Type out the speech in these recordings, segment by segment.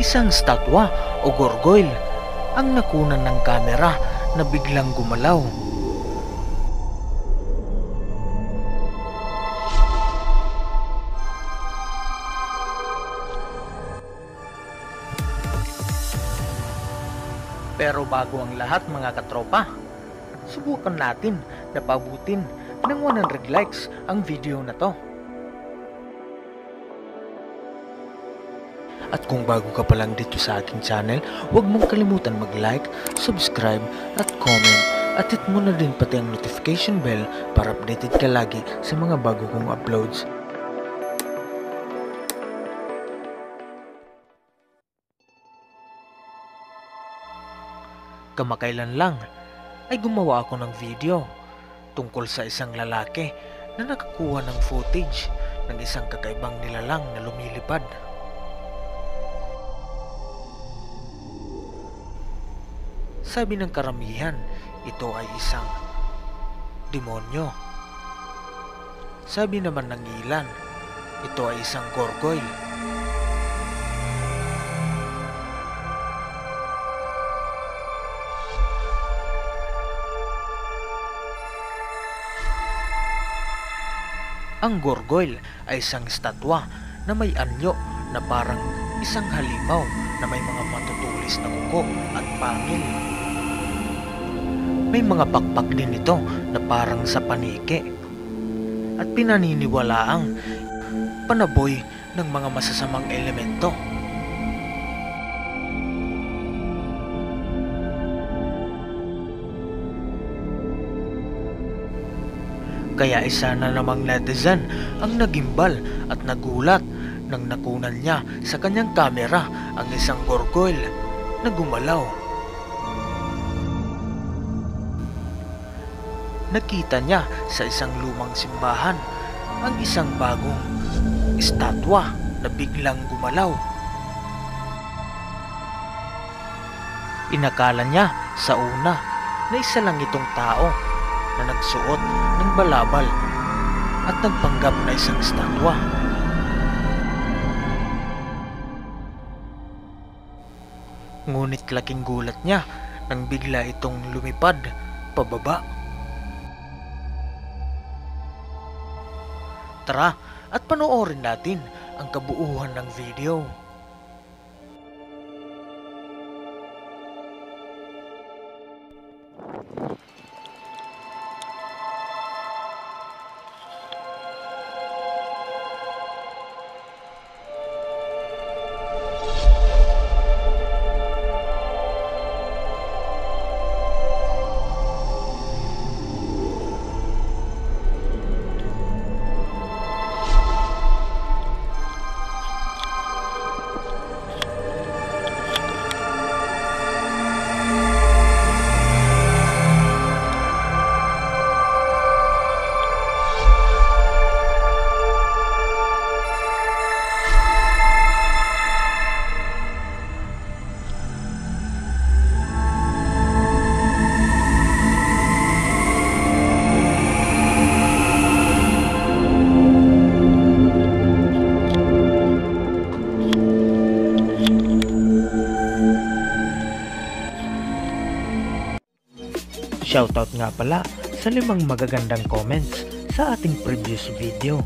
isang statwa o gorgoyle ang nakunan ng kamera na biglang gumalaw. Pero bago ang lahat mga katropa, subukan natin na pabutin ng 100 likes ang video na to. At kung bago ka pa lang dito sa aking channel, huwag mong kalimutan mag-like, subscribe at comment at hit mo na din pati ang notification bell para updated ka lagi sa mga bago kong uploads. Kamakailan lang ay gumawa ako ng video tungkol sa isang lalaki na nakakuha ng footage ng isang kakaibang nilalang na lumilipad. Sabi ng karamihan, ito ay isang demonyo. Sabi naman ng ilan, ito ay isang gargoyle. Ang gargoyle ay isang estatwa na may anyo na parang isang halimaw na may mga matutulis na kuko at pangil. May mga pakpak din ito na parang sa paniki at pinaniniwalaang panaboy ng mga masasamang elemento. Kaya isa na namang netizen ang nagimbal at nagulat nang nakunan niya sa kanyang kamera ang isang gargoyle na gumalaw. Nakita niya sa isang lumang simbahan ang isang bagong estatwa na biglang gumalaw. Inakala niya sa una na isa lang itong tao na nagsuot ng balabal at nagpanggap na isang estatwa. Ngunit laking gulat niya nang bigla itong lumipad pababa. Tara at panoorin natin ang kabuuan ng video. Shoutout nga pala sa 5 magagandang comments sa ating previous video.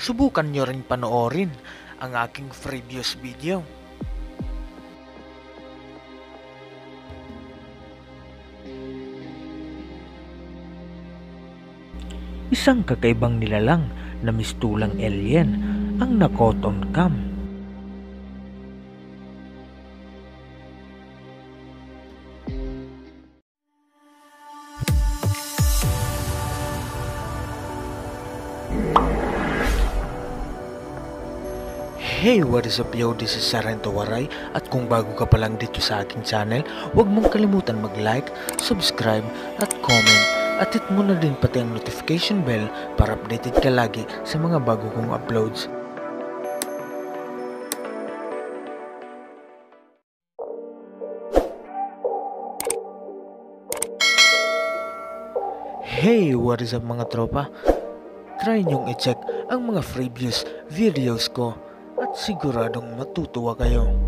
Subukan nyo rin panoorin ang aking previous video. Isang kakaibang nilalang na mistulang alien ang na-caught on cam. Hey, what is up yo? This is Sarento Waray at kung bago ka pa lang dito sa aking channel, huwag mong kalimutan mag-like, subscribe at comment at hit mo na din pati ang notification bell para updated ka lagi sa mga bago kong uploads. Hey, what is up mga tropa? try nyong i-check ang mga previous videos ko at siguradong matutuwa kayo.